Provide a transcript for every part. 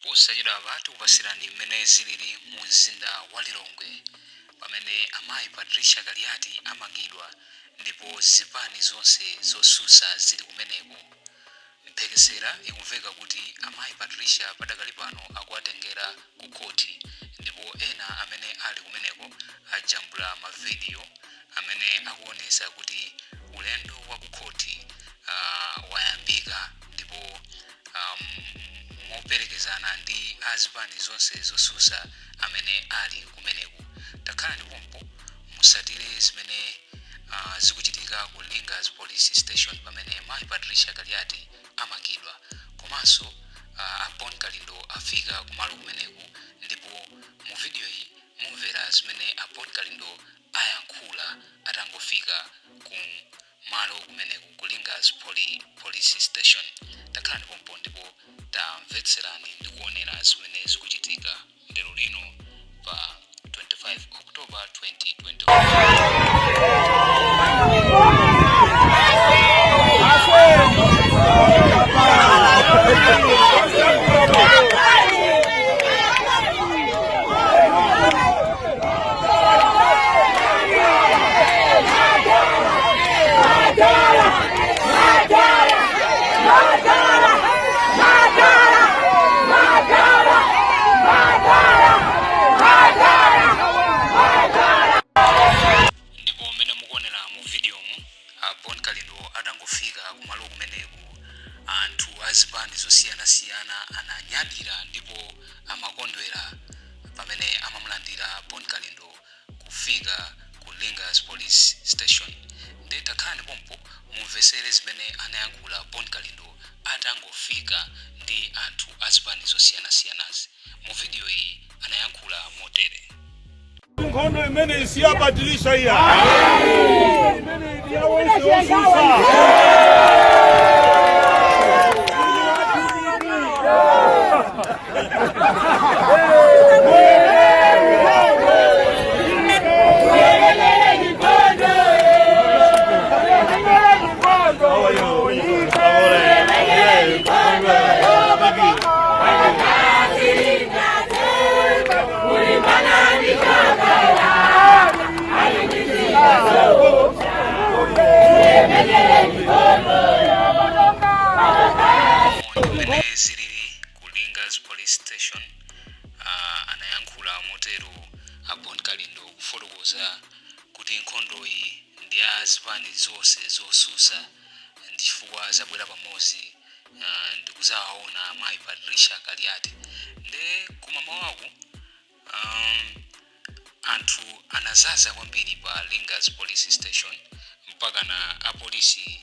posachedwa abatu kupasirani mmene zilili mu mzinda wa Lilongwe pamene amayi Patricia Kaliati amangidwa ndipo zipani zonse zosusa zili kumeneko. Mphekesera ikumveka kuti amayi Patricia padakali pano akuwatengera ku koti ndipo ena amene ali kumeneko ajambula mavidiyo amene akuonesa kuti ulendo wa ku koti wayambika ndipo moperekezana ndi azipani zonse zosusa amene ali kumeneko. Takhala ndipompo musatire zimene zikuchitika ku Lingas Police Station pamene mayi Patricia Kaliati amangidwa komanso Apon Kalindo afika kumalo kumeneko ndipo mu video iyi mumvera zimene Apon Kalindo ayankhula atangofika ku malo kumeneko ku Lingas Police Station. Takhala ndipompo ndipo tamvetserani ndi kuonera zimene zikuchitika lero lino pa 25 October 2020. Azipani zosiyana-siyana ananyadira ndipo amakondwera pamene amamulandira Apon Kalindo kufika ku Lingas Police Station. Takhala ndipompo mumvesere zimene anayankhula Apon Kalindo atangofika ndi anthu azipani zosiyana-siyanazi. Mu video iyi anayankhula motere. Nkhondo imene isiyabatilisha iya. Imene idiyawonse zilili ku Lingas Police Station anayankhula motero Apon Kalindo kufotokoza kuti nkhondo iyi ndi azipani zonse zosusa ndichifukwa zabwera pamodzi ndikuzawaona amayi Patricia Kaliati. Kumamawaku anthu anazaza kwambiri pa Lingas Police Station mpaka na apolisi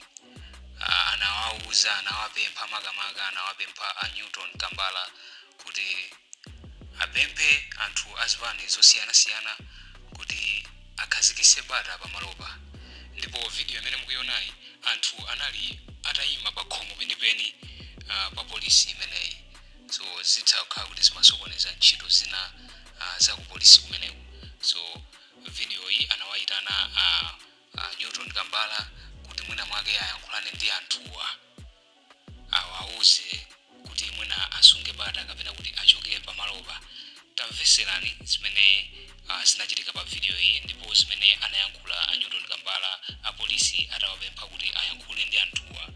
anawauza anawapempha makamaka anawapempha a Newton Kambala kuti apemphe anthu azipani zosiyana-siyana kuti akhazikitse bata pamalopa. Ndipo video imene mukuyionayi anthu anali atayima pa khomo penipeni pa polisi imeneyi, so zitha kukhala kuti zimasokoneza ntchito zina za ku polisi kumeneko. So video iyi anawayitana Newton Kambala kuti mwina mwake ayankhulane ndi anthuwa awauze kuti mwina asunge bata kapena kuti achoke pamalopa. Tamveserani zimene zinachitika pa video iyi ndipo zimene anayankhula Newton Kambala apolisi atawapempha kuti ayankhule ndi anthuwa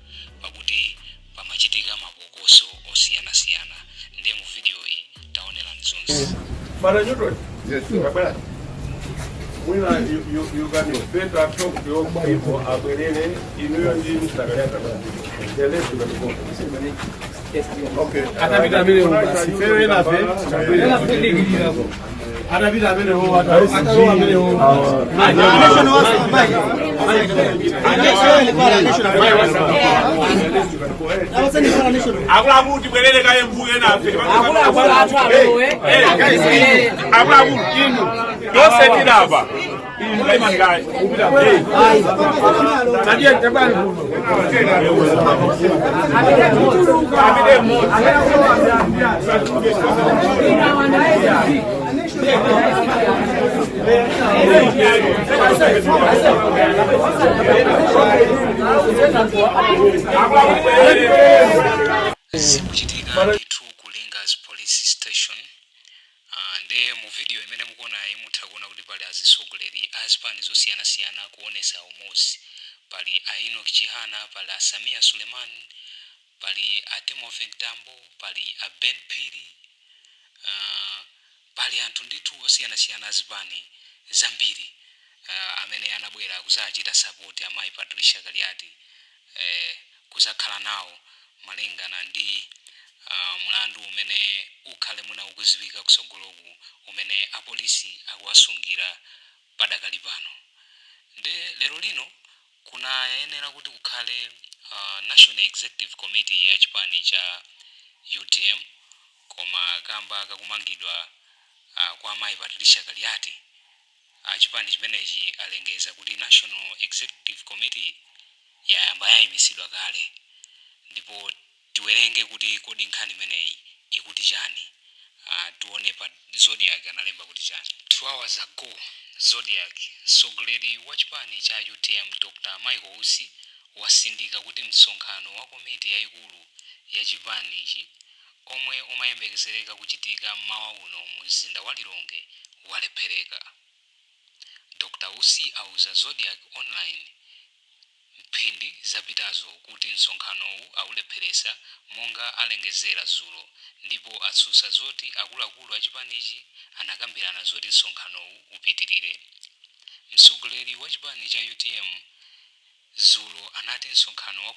pakuti pamachitika mabokoso osiyana-siyana. Ndi mu video iyi taonerani zonse. Para Newton. Yes, sir. Mwina you can better talk to your people abwelele inuyo ndi mstakaliata. Okay. Atapita mbele basi. Fewe na fe. Atapita mbele ho ataroa mbele ho. Nation was mai. Akula muti bwelele kaye mbuye na fe. Akula atwalo Akula muti inu. Don't set it up. My guy. Zikuchitika ndithu ku Lingas Lingers Police Station. Nde mu video imene mukuona imutha kuona kuti pali azisogoleri azipani zosiyana-siyana kuonesa umozi. Pali Enoch Chihana, pali Samia Suleiman, pali Timothy Ntambo, pali Ben Piri, pali anthu ndithu osiyana-siyana azipani zambiri amene anabwera kuzachita support amayi Patricia Galiati kuzakhala nawo malingana ndi mlandu umene ukhale muna ukuziwika kusogoloku umene apolisi akuwasungira padakali pano. Nde lero lino kunayenera kuti kukhale National Executive Committee ya chipani cha UTM koma kamba kakumangidwa kwa amayi Patricia Galiati achipani chimenechi alengeza kuti National Executive Committee yayamba yayimisidwa kale, ndipo tiwerenge kuti kodi nkhani imeneyi ikuti chani. Tuone pa Zodiac analemba kuti chani. 2 hours ago Zodiac, mtsogoleri wa chipani cha UTM Dr. Michael Usi wasindika kuti msonkhano wa komiti yayikulu ya chipanichi omwe umayembekezereka kuchitika mawa uno mu mzinda wa Lilongwe walephereka. Dr. Usi auza Zodiac Online mphindi zapitazo kuti msonkhanowu aulepheresa monga alengezera zulo, ndipo atsusa zoti akuluakulu achipanichi anakambirana zoti msonkhanowu upitirire. Mtsogoleri wa chipani cha UTM zulo anati msonkhano wa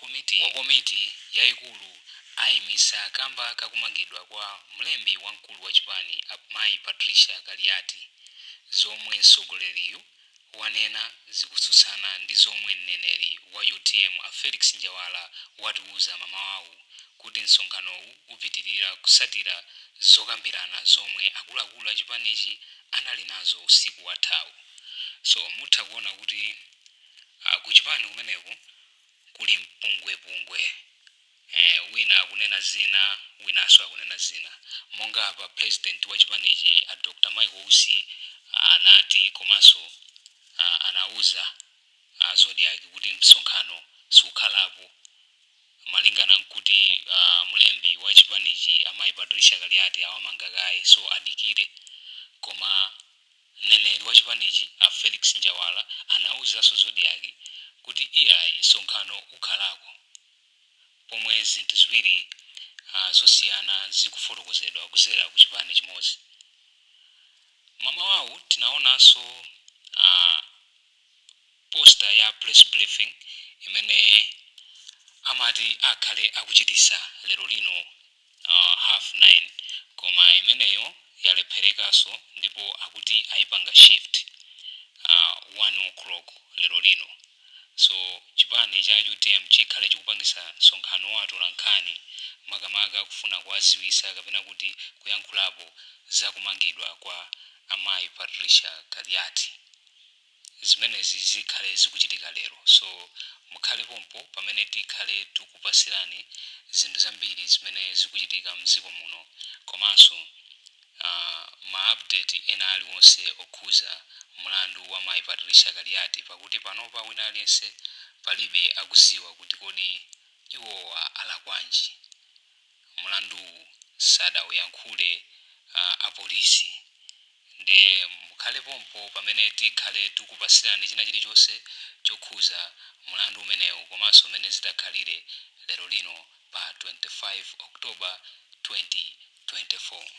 komiti yayikulu ayimisa kamba kakumangidwa kwa mlembi wamkulu wa chipani amayi Patricia Galiati, zomwe mtsogoleriyu wanena zikutsutsana ndi zomwe mneneri wa UTM Felix Njawala watiuza mamawawu kuti msonkhanowu upitirira kusatira zokambirana zomwe akuluakulu achipanichi anali nazo usiku wathawu. So mutha kuona kuti kuchipani kumeneko kuli mpungwepungwe, wina akunena zina winanso akunena zina. Monga apa president wa chipanichi Dr. Michael Usi anati komanso anauza Zodiac kuti msonkhano sukhalapo malingana nkuti mlembi wa chipanichi amayi Patricia Galiati awamanga kaye, so adikire. Koma mneneri wa chipanichi Felix Njawala anauza Zodiac kuti iyayi msonkhano ukhalako, pomwe zinthu ziwiri zosiyana zikufotokozedwa kuzera ku chipani chimodzi. Mamawawu tinaonanso poster ya press briefing imene amati akhale akuchitisa lero lino 9:30, koma imeneyo yalepherekaso ndipo akuti ayipanga shift 1 o'clock lero lino. So chipani cha UTM chikhale chikupangisa msonkhano wa atolankhani makamaka kufuna kuwaziwisa kapena kuti kuyankhulapo zakumangidwa kwa amayi Patricia Galiati. Zimenezi zikhale zikuchitika lero, so mukhale pompo pamene tikhale tikupasirani zinthu zambiri zimene zikuchitika mdziko muno komanso ma-update ena aliwonse okhuza mlandu wa amayi Patricia Galiati, pakuti panopa wina aliyense palibe akuziwa kuti kodi iwowa alakwanji. Mlandu sadauyankhule apolisi. Nde mukhale pompo pamene tikhale tikupasirani china chilichonse chokhuza mlandu umenewu komanso umene zitakhalire lero lino pa 25 October 2024.